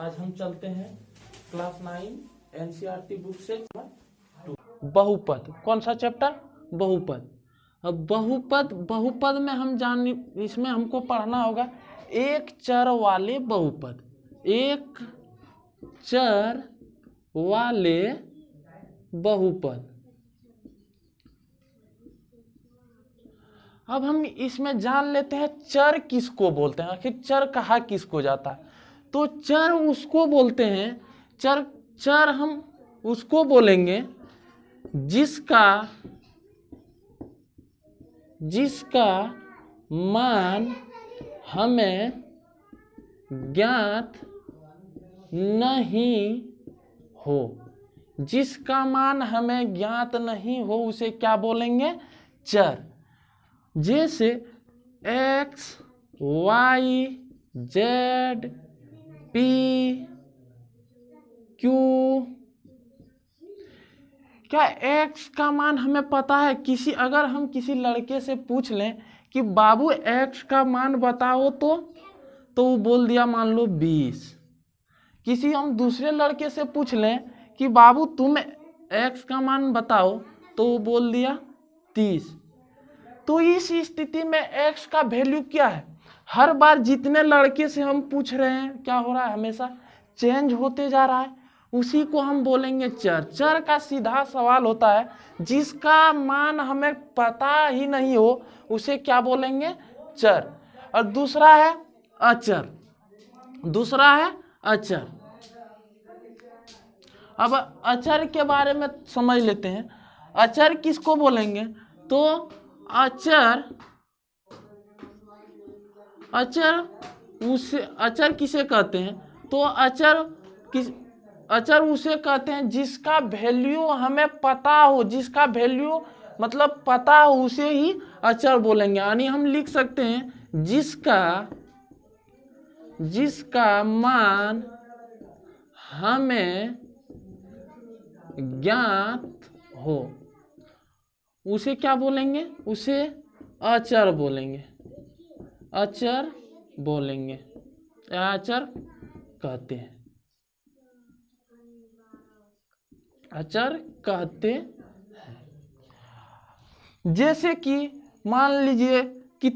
आज हम चलते हैं क्लास 9 एनसीईआरटी बुक से बहुपद। कौन सा चैप्टर? बहुपद। अब बहुपद में हम इसमें हमको पढ़ना होगा एक चर वाले बहुपद। एक चर वाले बहुपद। अब हम इसमें जान लेते हैं चर किसको बोलते हैं, आखिर चर कहा किसको जाता है। तो चर उसको बोलते हैं, चर हम उसको बोलेंगे जिसका मान हमें ज्ञात नहीं हो। जिसका मान हमें ज्ञात नहीं हो उसे क्या बोलेंगे? चर। जैसे x, y, z, p, q। क्या x का मान हमें पता है? अगर हम किसी लड़के से पूछ लें कि बाबू x का मान बताओ तो वो बोल दिया मान लो 20। किसी हम दूसरे लड़के से पूछ लें कि बाबू तुम x का मान बताओ तो वो बोल दिया 30। तो इस स्थिति में x का वैल्यू क्या है? हर बार जितने लड़के से हम पूछ रहे हैं क्या हो रहा है? हमेशा चेंज होते जा रहा है। उसी को हम बोलेंगे चर। चर का सीधा सवाल होता है जिसका मान हमें पता ही नहीं हो उसे क्या बोलेंगे? चर। और दूसरा है अचर। अब अचर के बारे में समझ लेते हैं। अचर किसको बोलेंगे? तो अचर किसे कहते हैं? तो अचर उसे कहते हैं जिसका वैल्यू हमें पता हो। जिसका वैल्यू मतलब पता हो उसे ही अचर बोलेंगे। यानी हम लिख सकते हैं जिसका मान हमें ज्ञात हो उसे क्या बोलेंगे? उसे अचर बोलेंगे। अचर कहते हैं। अचर कहते हैं। जैसे कि मान लीजिए कि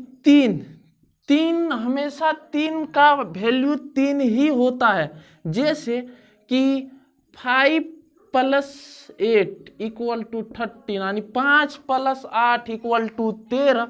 तीन हमेशा 3 का वैल्यू 3 ही होता है। जैसे कि 5 + 8 = 13, यानी 5 + 8 = 13।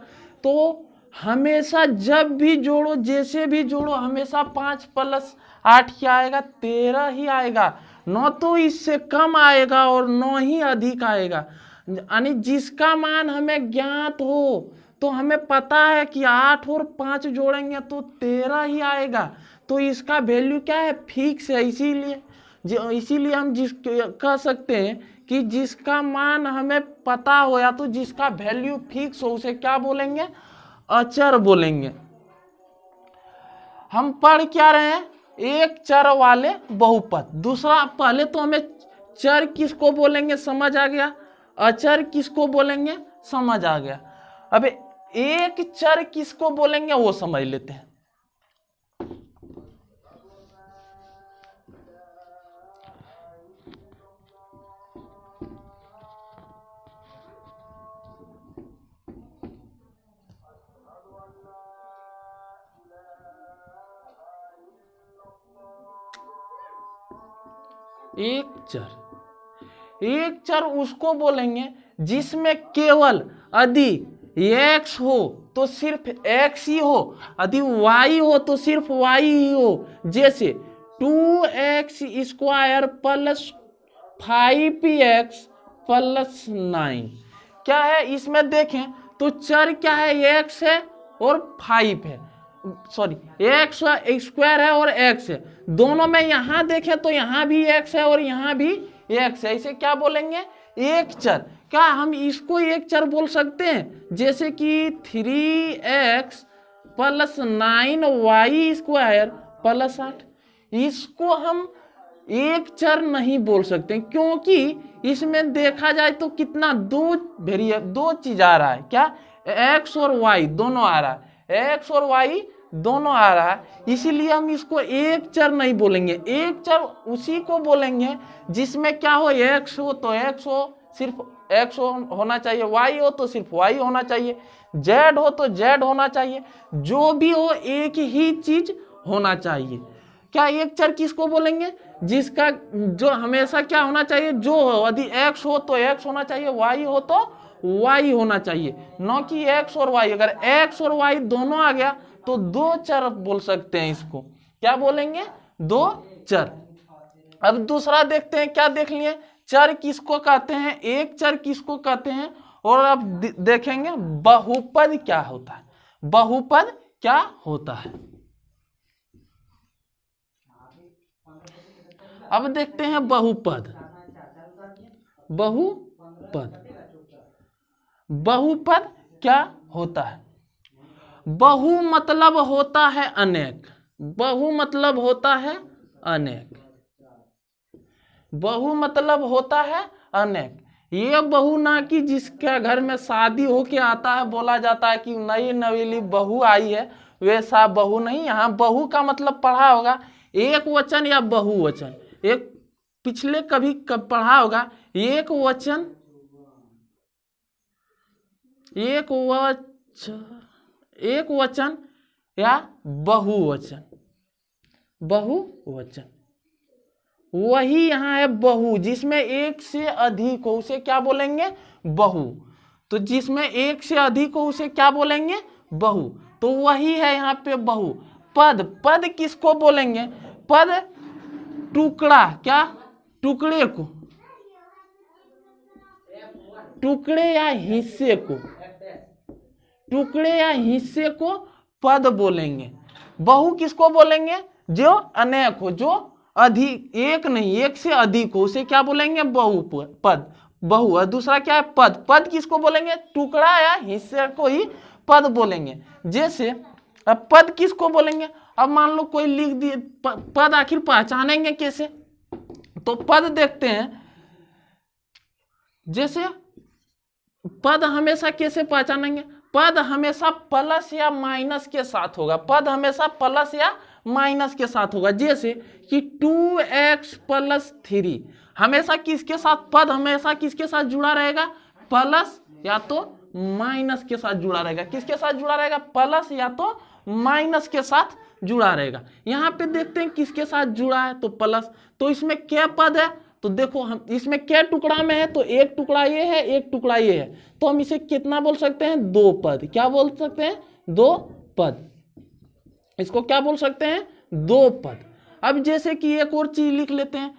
तो हमेशा जब भी जोड़ो, जैसे भी जोड़ो, हमेशा 5 + 8 क्या आएगा? 13 ही आएगा। न तो इससे कम आएगा और न ही अधिक आएगा। यानी जिसका मान हमें ज्ञात हो तो हमें पता है कि 8 और 5 जोड़ेंगे तो 13 ही आएगा। तो इसका वैल्यू क्या है? फिक्स है। इसीलिए हम कह सकते हैं कि जिसका मान हमें पता हो या तो जिसका वैल्यू फिक्स हो उसे क्या बोलेंगे? अचर बोलेंगे। हम पढ़ क्या रहे हैं? एक चर वाले बहुपद। दूसरा, पहले तो हमें चर किसको बोलेंगे समझ आ गया, अचर किसको बोलेंगे समझ आ गया। अब एक चर किसको बोलेंगे वो समझ लेते हैं। एक चर उसको बोलेंगे जिसमें केवल यदि x हो तो सिर्फ x ही हो, यदि y हो तो सिर्फ y ही हो। जैसे 2x² + 5x + 9 क्या है? इसमें देखें तो चर क्या है? x है और 5 है। सॉरी, x² है और x है। दोनों में यहां देखें तो यहां भी x है और यहां भी x है। इसे क्या बोलेंगे? एक चर। क्या हम इसको एक चर बोल सकते हैं? जैसे कि 3x + 9y² + 8। इसको हम एक चर नहीं बोल सकते क्योंकि इसमें देखा जाए तो कितना दो चीज आ रहा है। क्या? x और y दोनों आ रहा है। x और y दोनों आ रहा है, इसीलिए हम इसको एक चर नहीं बोलेंगे। एक चर उसी को बोलेंगे जिसमें क्या हो, एक्स हो तो एक्स हो, सिर्फ एक्स होना चाहिए, वाई हो तो सिर्फ वाई होना चाहिए, जेड हो तो जेड होना चाहिए, जो भी हो एक ही चीज होना चाहिए। क्या एक चर किसको बोलेंगे, जिसका जो हमेशा क्या होना चाहिए, जो हो, यदि एक्स हो तो एक्स होना चाहिए, वाई हो तो वाई होना चाहिए, न कि एक्स और वाई। अगर एक्स और वाई दोनों आ गया तो दो चर बोल सकते हैं, इसको क्या बोलेंगे, दो चर। अब दूसरा देखते हैं, क्या देख लिए, चर किसको कहते हैं, एक चर किसको कहते हैं, और अब देखेंगे बहुपद क्या होता है, बहुपद क्या होता है। अब देखते हैं बहुपद। बहुपद, बहुपद क्या होता है। बहु मतलब होता है अनेक, बहु मतलब होता है अनेक, बहु मतलब होता है अनेक। ये बहू ना कि जिसके घर में शादी होके आता है, बोला जाता है कि नई नवेली बहू आई है, वैसा बहू नहीं। यहाँ बहू का मतलब पढ़ा होगा एक वचन या बहुवचन, एक पिछले कभी पढ़ा होगा एक वचन, एक वचन या बहुवचन, बहुवचन। वही यहाँ है बहु, जिसमें एक से अधिक हो उसे क्या बोलेंगे, बहु। तो जिसमें एक से अधिक हो उसे क्या बोलेंगे, बहु। तो वही है यहाँ पे बहु। पद, पद किसको बोलेंगे, पद टुकड़ा, क्या, टुकड़े को, टुकड़े या हिस्से को, टुकड़े या हिस्से को पद बोलेंगे। बहु किसको बोलेंगे, जो अनेक हो, जो अधिक, एक नहीं एक से अधिक हो उसे क्या बोलेंगे, बहु पद, बहु। और दूसरा क्या है, पद, पद किसको बोलेंगे, टुकड़ा या हिस्से को ही पद बोलेंगे। जैसे अब पद किसको बोलेंगे, अब मान लो कोई लिख दिए, पद आखिर पहचानेंगे कैसे, तो पद देखते हैं। जैसे पद हमेशा कैसे पहचानेंगे, पद हमेशा प्लस या माइनस के साथ होगा, पद हमेशा प्लस या माइनस के साथ होगा। जैसे कि 2x + 3 हमेशा किसके साथ, पद हमेशा किसके साथ जुड़ा रहेगा, प्लस या तो माइनस के साथ जुड़ा रहेगा। किसके साथ जुड़ा रहेगा, प्लस या तो माइनस के साथ जुड़ा रहेगा। यहाँ पे देखते हैं किसके साथ जुड़ा है, तो प्लस। तो इसमें क्या पद है, तो देखो हम इसमें क्या टुकड़ा में है, तो एक टुकड़ा ये है, एक टुकड़ा ये है, तो हम इसे कितना बोल सकते हैं, दो पद। क्या बोल सकते हैं, दो पद। इसको क्या बोल सकते हैं, दो पद। अब जैसे कि एक और चीज लिख लेते हैं,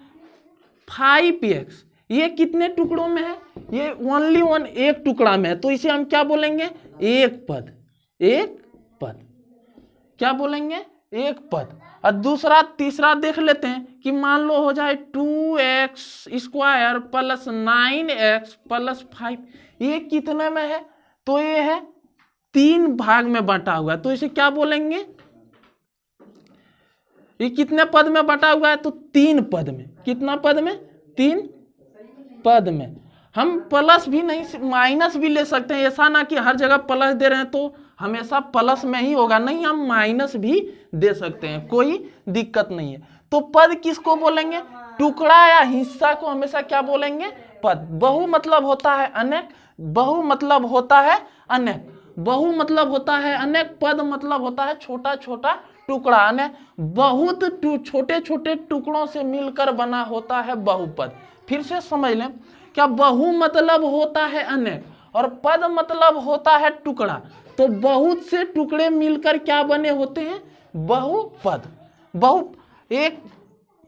5x ये कितने टुकड़ों में है, ये ओनली वन, एक टुकड़ा में है, तो इसे हम क्या बोलेंगे, एक पद, एक पद। क्या बोलेंगे, एक पद। और दूसरा तीसरा देख लेते हैं कि मान लो हो जाए 2x² + 9x + 5, ये कितने में है, तो ये है 3 भाग में बटा हुआ है, तो इसे क्या बोलेंगे, ये कितने पद में बटा हुआ है, तो 3 पद में। कितना पद में, 3 पद में। हम प्लस भी नहीं माइनस भी ले सकते हैं, ऐसा ना कि हर जगह प्लस दे रहे हैं तो हमेशा प्लस में ही होगा, नहीं, हम माइनस भी दे सकते हैं, कोई दिक्कत नहीं है। तो पद किसको बोलेंगे, टुकड़ा या हिस्सा को हमेशा क्या बोलेंगे, पद। बहु मतलब होता है अनेक, बहु मतलब होता है अनेक, बहु मतलब होता है अनेक, पद मतलब होता है छोटा छोटा टुकड़ा, अनेक बहुत छोटे छोटे टुकड़ों से मिलकर बना होता है बहुपद। फिर से समझ लें, क्या बहु मतलब होता है अनेक और पद मतलब होता है टुकड़ा, तो बहुत से टुकड़े मिलकर क्या बने होते हैं, बहुपद। बहु एक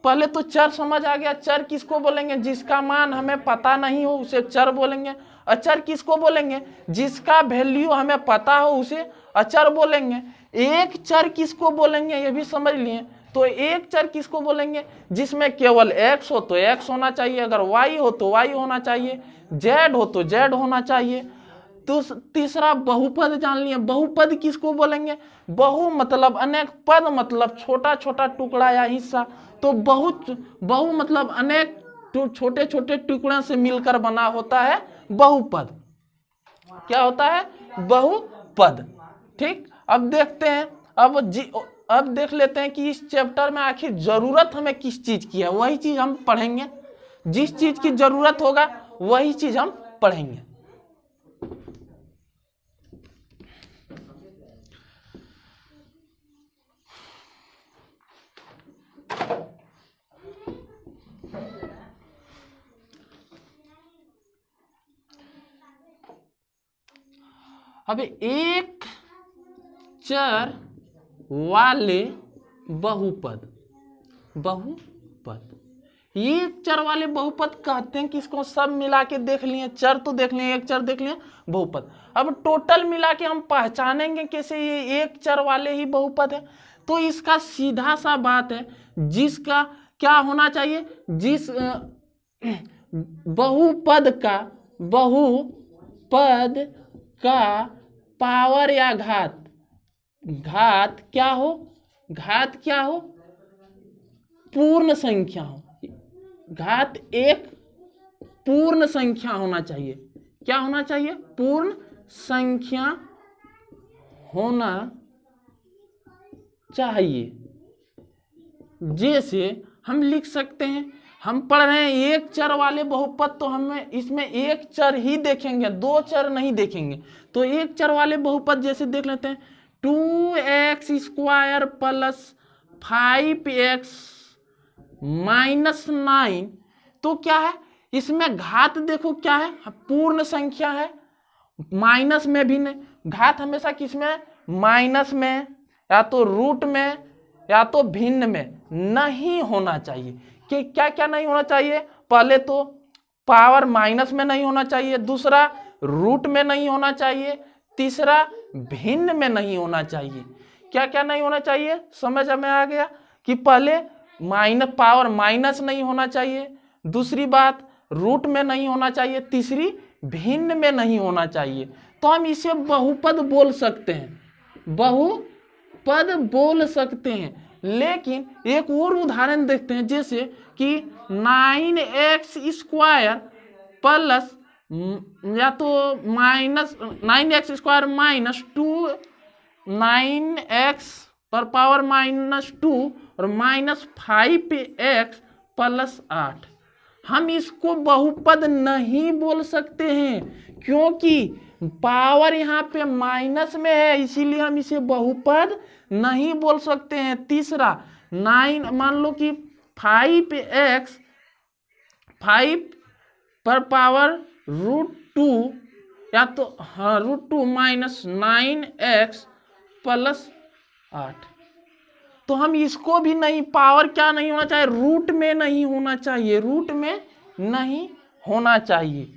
पहले तो चर समझ आ गया, चर किसको बोलेंगे, जिसका मान हमें पता नहीं हो उसे चर बोलेंगे। अचर किसको बोलेंगे, जिसका वैल्यू हमें पता हो उसे अचर बोलेंगे। एक चर किसको बोलेंगे, ये भी समझ लिए, तो एक चर किसको बोलेंगे, जिसमें केवल x हो तो x होना चाहिए, अगर y हो तो y होना चाहिए, z हो तो z होना चाहिए। तो तीसरा बहुपद जान लिए, बहुपद किसको बोलेंगे, बहु मतलब अनेक, पद मतलब छोटा छोटा टुकड़ा या हिस्सा, तो बहु मतलब अनेक छोटे छोटे टुकड़ों से मिलकर बना होता है बहुपद। क्या होता है, बहुपद। ठीक, अब देखते हैं, अब देख लेते हैं कि इस चैप्टर में आखिर जरूरत हमें किस चीज की है, वही चीज हम पढ़ेंगे। जिस चीज की जरूरत होगा वही चीज हम पढ़ेंगे। अब एक चर वाले बहुपद, एक चर वाले बहुपद कहते हैं कि इसको सब मिला के देख लिए, चर तो देख लिए, एक चर देख लिए, बहुपद। अब टोटल मिला के हम पहचानेंगे कैसे ये एक चर वाले ही बहुपद है। तो इसका सीधा सा बात है, जिसका क्या होना चाहिए, जिस बहुपद का पावर या घात क्या हो, पूर्ण संख्या हो। घात एक पूर्ण संख्या होना चाहिए। क्या होना चाहिए? पूर्ण संख्या होना चाहिए। जैसे हम लिख सकते हैं, हम पढ़ रहे हैं एक चर वाले बहुपद, तो हमें इसमें एक चर ही देखेंगे, दो चर नहीं देखेंगे। तो एक चर वाले बहुपद जैसे देख लेते हैं, 2x² प्लस 5x माइनस 9। तो क्या है इसमें घात, देखो क्या है, पूर्ण संख्या है। माइनस में भी नहीं, घात हमेशा किसमें, माइनस में, या तो रूट में, या तो भिन्न में नहीं होना चाहिए। कि क्या क्या नहीं होना चाहिए? पहले तो पावर माइनस में नहीं होना चाहिए, दूसरा रूट में नहीं होना चाहिए, तीसरा भिन्न में नहीं होना चाहिए। क्या क्या नहीं होना चाहिए समझ में आ गया? कि पहले पावर माइनस नहीं होना चाहिए, दूसरी बात रूट में नहीं होना चाहिए, तीसरी भिन्न में नहीं होना चाहिए। तो हम इसे बहुपद बोल सकते हैं, बहुपद बोल सकते हैं। लेकिन एक और उदाहरण देखते हैं, जैसे कि 9x² प्लस या तो माइनस 9x² माइनस 2 9x पर पावर -2 और माइनस 5x प्लस 8। हम इसको बहुपद नहीं बोल सकते हैं, क्योंकि पावर यहाँ पे माइनस में है, इसीलिए हम इसे बहुपद नहीं बोल सकते हैं। तीसरा 9, मान लो कि 5x 5 पर पावर √2 या तो √2 माइनस 9x प्लस 8। तो हम इसको भी नहीं, पावर क्या नहीं होना चाहिए, रूट में नहीं होना चाहिए, रूट में नहीं होना चाहिए,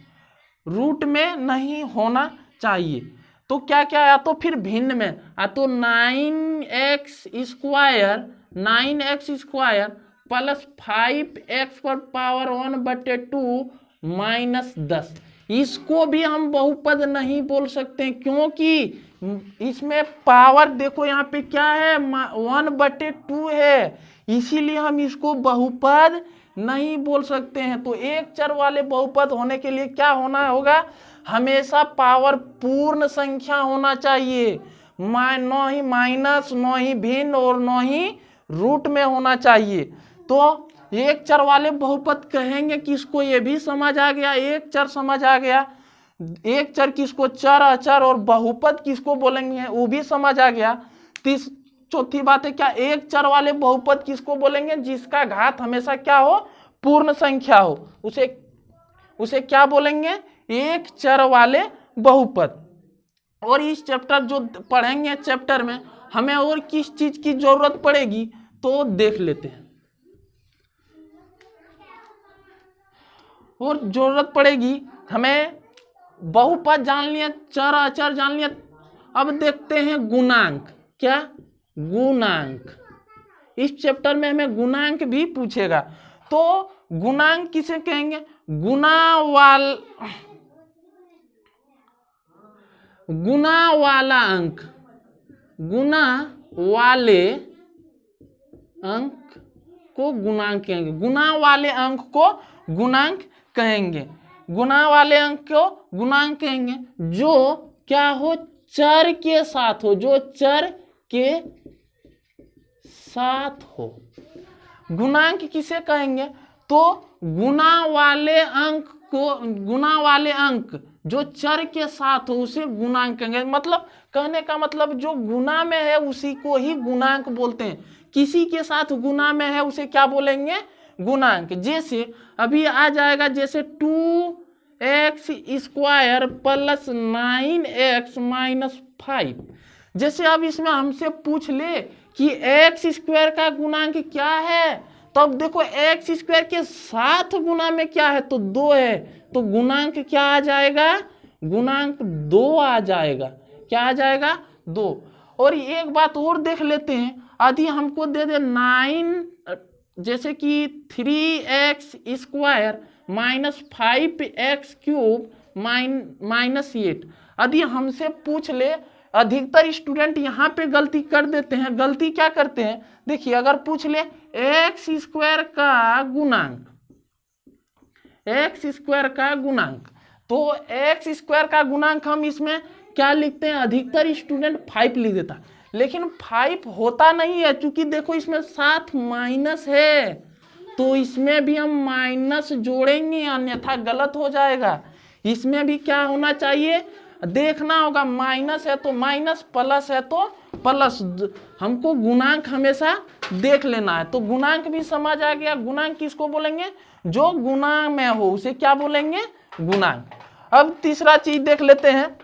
रूट में नहीं होना चाहिए। तो क्या क्या, या तो फिर भिन्न में, या तो 9x² प्लस 5x पर पावर 1/2 माइनस 10, इसको भी हम बहुपद नहीं बोल सकते, क्योंकि इसमें पावर देखो यहाँ पे क्या है, 1/2 है, इसीलिए हम इसको बहुपद नहीं बोल सकते हैं। तो एक चर वाले बहुपद होने के लिए क्या होना होगा, हमेशा पावर पूर्ण संख्या होना चाहिए, न ही माइनस, न ही भिन्न और न ही रूट में होना चाहिए। तो एक चर वाले बहुपद कहेंगे किसको, ये भी समझ आ गया, एक चर समझ आ गया, एक चर किसको, चर, अचर, और बहुपद किसको बोलेंगे वो भी समझ आ गया। चौथी बात है क्या, एक चर वाले बहुपद किसको बोलेंगे, जिसका घात हमेशा क्या हो, पूर्ण संख्या हो, उसे क्या बोलेंगे, एक चर वाले बहुपद। और इस चैप्टर जो पढ़ेंगे चैप्टर में हमें और किस चीज की जरूरत पड़ेगी तो देख लेते हैं। और जरूरत पड़ेगी हमें, बहुपद जान लिया, चर अचर जान लिया, अब देखते हैं गुणांक। क्या? गुणांक। इस चैप्टर में हमें गुणांक भी पूछेगा। तो गुणांक किसे कहेंगे, गुणा वाला अंक, गुणा वाले अंक को गुणांक कहेंगे, गुणा वाले अंक को गुणांक कहेंगे, गुणा वाले अंक को गुणांक कहेंगे, जो क्या हो, चर के साथ हो, जो चर के साथ हो। गुणांक किसे कहेंगे? तो गुना वाले अंक जो चर के साथ हो उसे गुणांक कहेंगे। मतलब कहने का मतलब जो गुना में है उसी को ही गुणांक बोलते हैं। किसी के साथ गुना में है उसे क्या बोलेंगे? गुणांक। जैसे अभी आ जाएगा, जैसे 2x² प्लस 9x माइनस 5। जैसे अब इसमें हमसे पूछ ले कि x² का गुणांक क्या है, तो अब देखो x² के साथ गुना में क्या है, तो 2 है, तो गुणांक क्या आ जाएगा? गुणांक 2 आ जाएगा। क्या आ जाएगा? 2। और एक बात और देख लेते हैं, यदि हमको दे दे 9, जैसे कि 3x² माइनस 5x³ माइनस 8। यदि हमसे पूछ ले, अधिकतर स्टूडेंट यहाँ पे गलती कर देते हैं। गलती क्या करते हैं? देखिए, अगर पूछ ले x² का गुणांक, x² का गुणांक, तो x² का गुणांक हम इसमें क्या लिखते हैं? अधिकतर स्टूडेंट 5 लिख देता, लेकिन 5 होता नहीं है, क्योंकि देखो इसमें साथ माइनस है, तो इसमें भी हम माइनस जोड़ेंगे, अन्यथा गलत हो जाएगा। इसमें भी क्या होना चाहिए? देखना होगा, माइनस है तो माइनस, प्लस है तो प्लस। हमको गुणांक हमेशा देख लेना है। तो गुणांक भी समझ आ गया। गुणांक किसको बोलेंगे? जो गुणा में हो उसे क्या बोलेंगे? गुणांक। अब तीसरा चीज देख लेते हैं,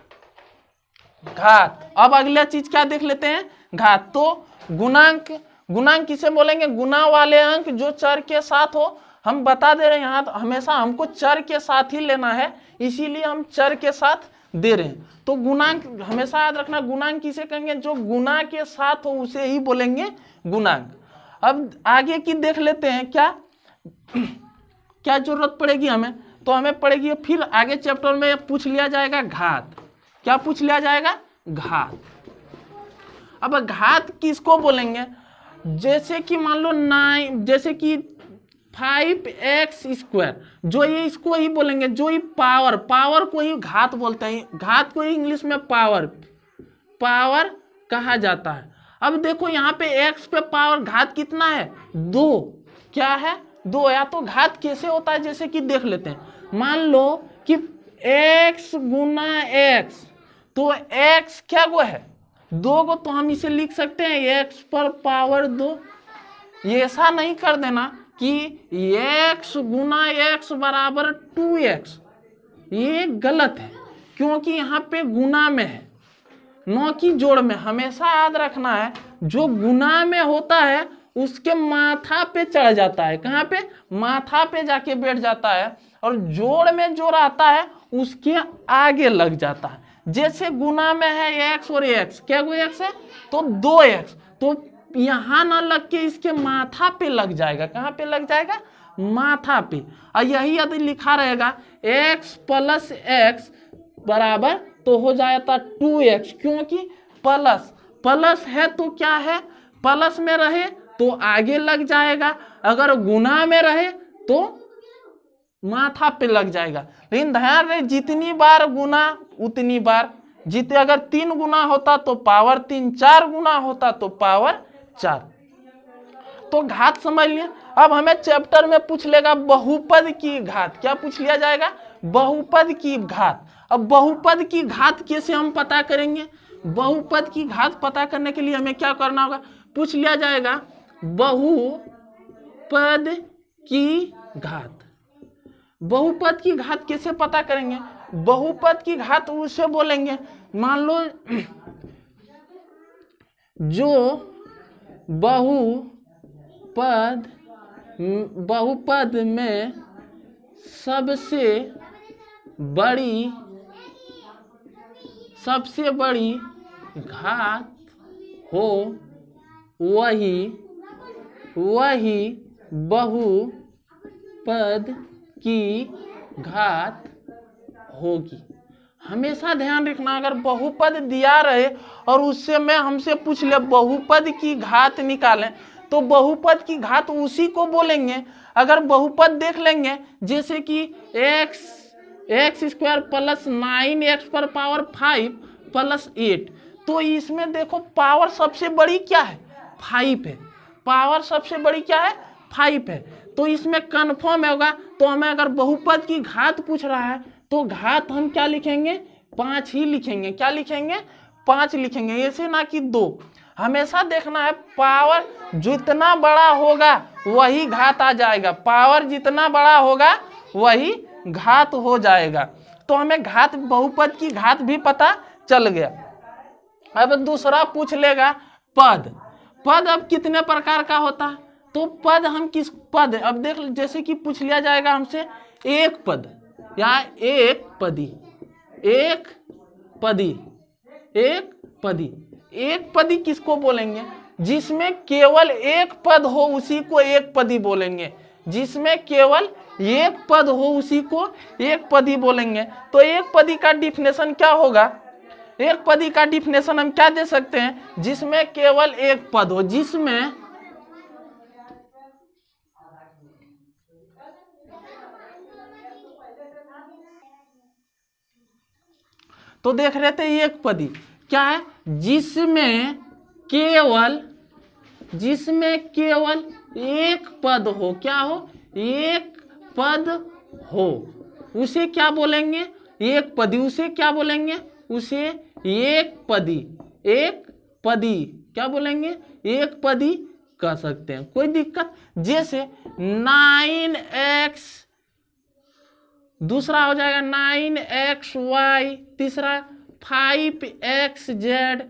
घात। अब अगला चीज क्या देख लेते हैं? घात। तो गुणांक किसे बोलेंगे? गुना वाले अंक जो चर के साथ हो। हम बता दे रहे हैं यहाँ, तो हमेशा हमको चर के साथ ही लेना है, इसीलिए हम चर के साथ दे रहे हैं। तो गुणांक हमेशा याद रखना, गुणांक किसे कहेंगे? जो गुना के साथ हो उसे ही बोलेंगे गुणांक। अब आगे की देख लेते हैं, क्या जरूरत पड़ेगी हमें? तो हमें पड़ेगी, फिर आगे चैप्टर में पूछ लिया जाएगा घात। क्या पूछ लिया जाएगा? घात। अब घात किसको बोलेंगे? जैसे कि मान लो 9, जैसे कि 5x², जो ये इसको ही बोलेंगे, जो ये पावर को ही घात बोलते हैं। घात को ही इंग्लिश में पावर कहा जाता है। अब देखो यहाँ पे x पे पावर घात कितना है? 2। क्या है? 2। या तो घात कैसे होता है, जैसे कि देख लेते हैं। मान लो कि x गुना x, तो x क्या को है? 2 को, तो हम इसे लिख सकते हैं x पर पावर 2। ये ऐसा नहीं कर देना कि x गुना x बराबर 2x, ये गलत है, क्योंकि यहाँ पे गुना में है, न कि जोड़ में। हमेशा याद रखना है, जो गुना में होता है उसके माथा पे चढ़ जाता है। कहाँ पे? माथा पे जाके बैठ जाता है। और जोड़ में जो रहता है उसके आगे लग जाता है। जैसे गुना में है x और x, क्या कोई x है? तो 2x, तो यहाँ ना लग के इसके माथा पे लग जाएगा। कहाँ पे लग जाएगा? माथा पे। और यही यदि लिखा रहेगा x प्लस x बराबर, तो हो जाता 2x, क्योंकि प्लस है तो क्या है? प्लस में रहे तो आगे लग जाएगा, अगर गुना में रहे तो माथा पे लग जाएगा। लेकिन ध्यान रहे, जितनी बार गुना उतनी बार। अगर 3 गुना होता तो पावर 3, 4 गुना होता तो पावर 4। तो घात समझ लिया। अब हमें चैप्टर में पूछ लेगा बहुपद की घात। क्या पूछ लिया जाएगा? बहुपद की घात। अब बहुपद की घात कैसे हम पता करेंगे? बहुपद की घात पता करने के लिए हमें क्या करना होगा? पूछ लिया जाएगा बहुपद की घात। बहुपद की घात कैसे पता करेंगे? बहुपद की घात उसे बोलेंगे, मान लो जो बहुपद में सबसे बड़ी घात हो वही बहुपद की घात होगी। हमेशा ध्यान रखना, अगर बहुपद दिया रहे और उससे मैं हमसे पूछ ले बहुपद की घात निकालें, तो बहुपद की घात उसी को बोलेंगे। अगर बहुपद देख लेंगे, जैसे कि x² प्लस 9x पर पावर 5 प्लस 8, तो इसमें देखो पावर सबसे बड़ी क्या है? 5 है। पावर सबसे बड़ी क्या है 5 है, तो इसमें कन्फर्म होगा। तो हमें अगर बहुपद की घात पूछ रहा है तो घात हम क्या लिखेंगे 5 ही लिखेंगे। क्या लिखेंगे 5 लिखेंगे, ऐसे ना कि 2। हमेशा देखना है पावर जितना बड़ा होगा वही घात आ जाएगा, पावर जितना बड़ा होगा वही घात हो जाएगा। तो हमें घात बहुपद की घात भी पता चल गया। अब दूसरा पूछ लेगा पद। पद अब कितने प्रकार का होता है, तो पद हम किस पद, अब देख जैसे कि पूछ लिया जाएगा हमसे एक पद या एक पदी, एक पदी, एक पदी। एक पदी किसको बोलेंगे, जिसमें केवल एक पद हो उसी को एक पदी बोलेंगे, जिसमें केवल एक पद हो उसी को एक पदी बोलेंगे। तो एक पदी का डिफिनेशन क्या होगा, एक पदी का डिफिनेशन हम क्या दे सकते हैं, जिसमें केवल एक पद हो, जिसमें तो देख रहे थे एक पदी क्या है, जिसमें केवल एक पद हो, क्या हो एक पद हो, उसे क्या बोलेंगे एक पदी। उसे क्या बोलेंगे, उसे एक पदी, एक पदी क्या बोलेंगे एक पदी कह सकते हैं, कोई दिक्कत। जैसे 9x, दूसरा हो जाएगा 9xy, तीसरा 5xz।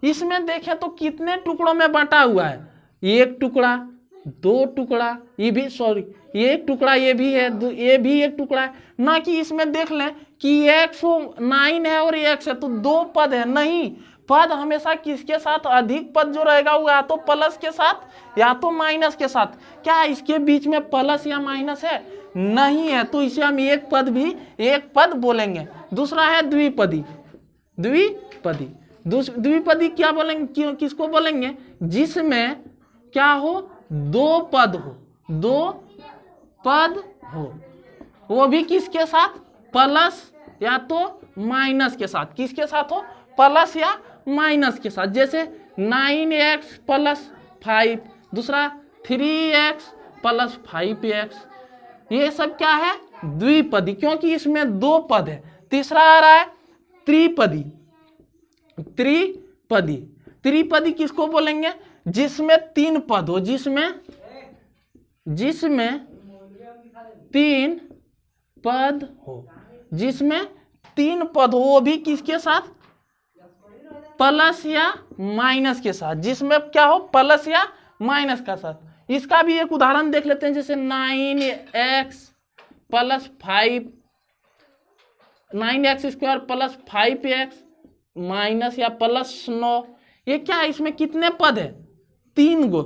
इसमें देखें तो कितने टुकड़ों में बंटा हुआ है, एक टुकड़ा, दो टुकड़ा, ये भी सॉरी एक टुकड़ा, ये भी है, ये भी एक टुकड़ा है। ना कि इसमें देख लें कि x 9 है और x है तो 2 पद है, नहीं। पद हमेशा किसके साथ अधिक पद जो रहेगा वो या तो प्लस के साथ या तो माइनस के साथ। क्या इसके बीच में प्लस या माइनस है, नहीं है, तो इसे हम एक पद भी एक पद बोलेंगे। दूसरा है द्विपदी। द्विपदी, द्विपदी क्या बोलेंगे, क्यों किसको बोलेंगे, जिसमें क्या हो 2 पद हो, 2 पद हो, वो भी किसके साथ प्लस या तो माइनस के साथ, किसके साथ हो प्लस या माइनस के साथ। जैसे 9x प्लस 5, दूसरा 3x प्लस 5x, ये सब क्या है द्विपदी, क्योंकि इसमें 2 पद है। तीसरा आ रहा है त्रिपदी। त्रिपदी, त्रिपदी किसको बोलेंगे, जिसमें 3 पद हो, जिसमें 3 पद हो, जिसमें 3 पद हो, वो भी किसके साथ प्लस या माइनस के साथ, जिसमें क्या हो प्लस या माइनस का साथ। इसका भी एक उदाहरण देख लेते हैं, जैसे 9x plus 5, 9x square plus 5x minus या प्लस 9, ये क्या है, इसमें कितने पद है 3 गो,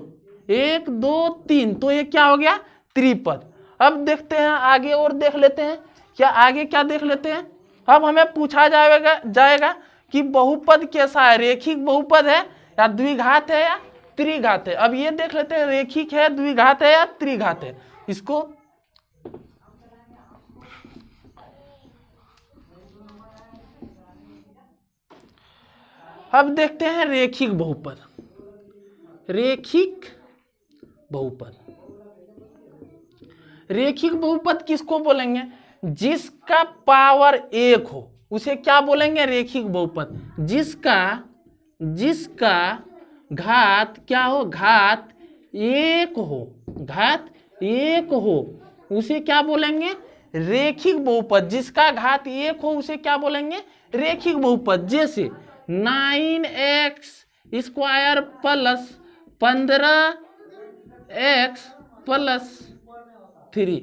1 2 3, तो ये क्या हो गया त्रिपद। अब देखते हैं आगे और देख लेते हैं, क्या आगे क्या देख लेते हैं। अब हमें पूछा जाएगा कि बहुपद कैसा है, रेखिक बहुपद है या द्विघात है या त्रिघात है। अब ये देख लेते हैं रेखिक है, द्विघात है या त्रिघात है। इसको अब देखते हैं रेखिक बहुपद। रेखिक बहुपद, रेखिक बहुपद किसको बोलेंगे, जिसका पावर 1 हो उसे क्या बोलेंगे रेखिक बहुपद। जिसका घात क्या हो, घात 1 हो, घात 1 हो उसे क्या बोलेंगे रेखिक बहुपद। जिसका घात 1 हो उसे क्या बोलेंगे रेखिक बहुपद। जैसे 9x square plus 15x plus 3,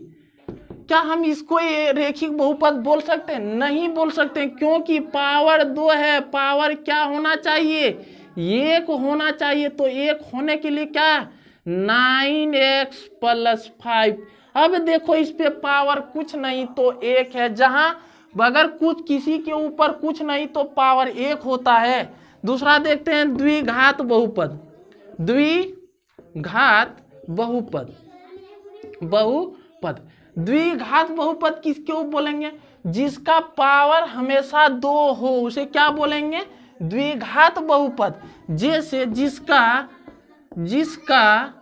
क्या हम इसको ये रेखिक बहुपद बोल सकते हैं, नहीं बोल सकते, क्योंकि पावर 2 है। पावर क्या होना चाहिए 1 होना चाहिए, तो 1 होने के लिए क्या 9x प्लस 5। अब देखो इस पे पावर कुछ नहीं तो 1 है, जहां अगर कुछ किसी के ऊपर कुछ नहीं तो पावर 1 होता है। दूसरा देखते हैं द्विघात बहुपद। द्विघात बहुपद, द्विघात बहुपद किसके बोलेंगे, जिसका पावर हमेशा 2 हो उसे क्या बोलेंगे द्विघात बहुपद। जैसे जिसका जिसका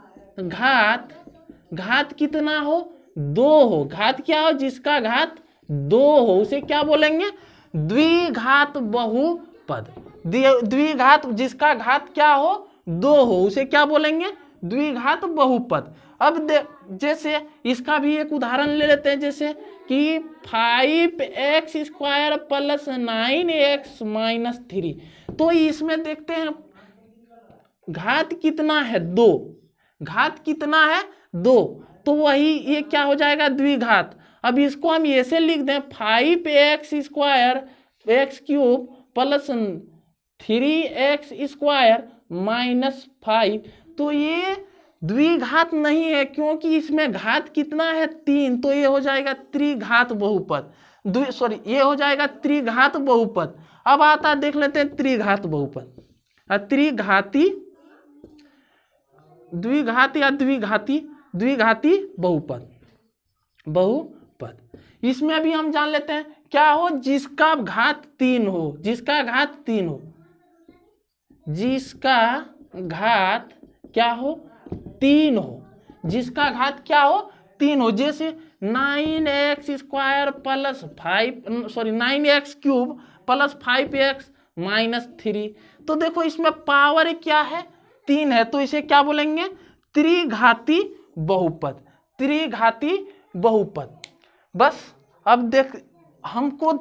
घात कितना हो 2 हो, घात क्या हो जिसका घात 2 हो, उसे क्या बोलेंगे द्विघात बहुपद। द्विघात जिसका घात क्या हो 2 हो, उसे क्या बोलेंगे द्विघात बहुपद। अब जैसे इसका भी एक उदाहरण ले लेते हैं, जैसे कि 5x² + 9x - 3। तो इसमें देखते हैं घात कितना है 2, घात कितना है 2, तो वही ये क्या हो जाएगा द्विघात। अब इसको हम ऐसे लिख दें 5x² x³ + 3x² - 5। तो ये द्विघात नहीं है क्योंकि इसमें घात कितना है 3, तो ये हो जाएगा त्रिघात बहुपद। ये हो जाएगा त्रिघात बहुपद। अब आता देख लेते हैं त्रिघात बहुपद, त्रिघाती द्विघात या द्विघाती बहुपद। इसमें भी हम जान लेते हैं क्या हो जिसका घात 3 हो, जिसका घात 3 हो, जिसका घात क्या हो 3 हो, जिसका घात क्या हो 3 हो। जैसे 9x² + 9x³ + 5x - 3। तो देखो इसमें पावर क्या है 3 है, तो इसे क्या बोलेंगे त्रिघाती बहुपद, त्रिघाती बहुपद। बस अब देख हमको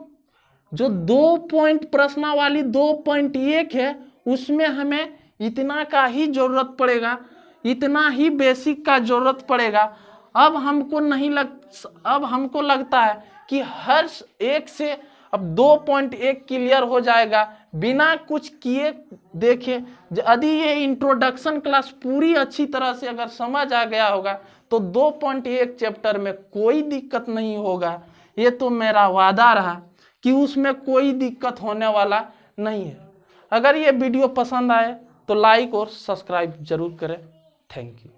जो 2 पॉइंट प्रश्नावली 2.1 है उसमें हमें इतना का ही जरूरत पड़ेगा, इतना ही बेसिक का जरूरत पड़ेगा। अब हमको लगता है कि हर एक से अब 2.1 क्लियर हो जाएगा बिना कुछ किए देखे। यदि ये इंट्रोडक्शन क्लास पूरी अच्छी तरह से अगर समझ आ गया होगा तो 2.1 चैप्टर में कोई दिक्कत नहीं होगा। ये तो मेरा वादा रहा कि उसमें कोई दिक्कत होने वाला नहीं है। अगर ये वीडियो पसंद आए तो लाइक और सब्सक्राइब जरूर करें। Thank you.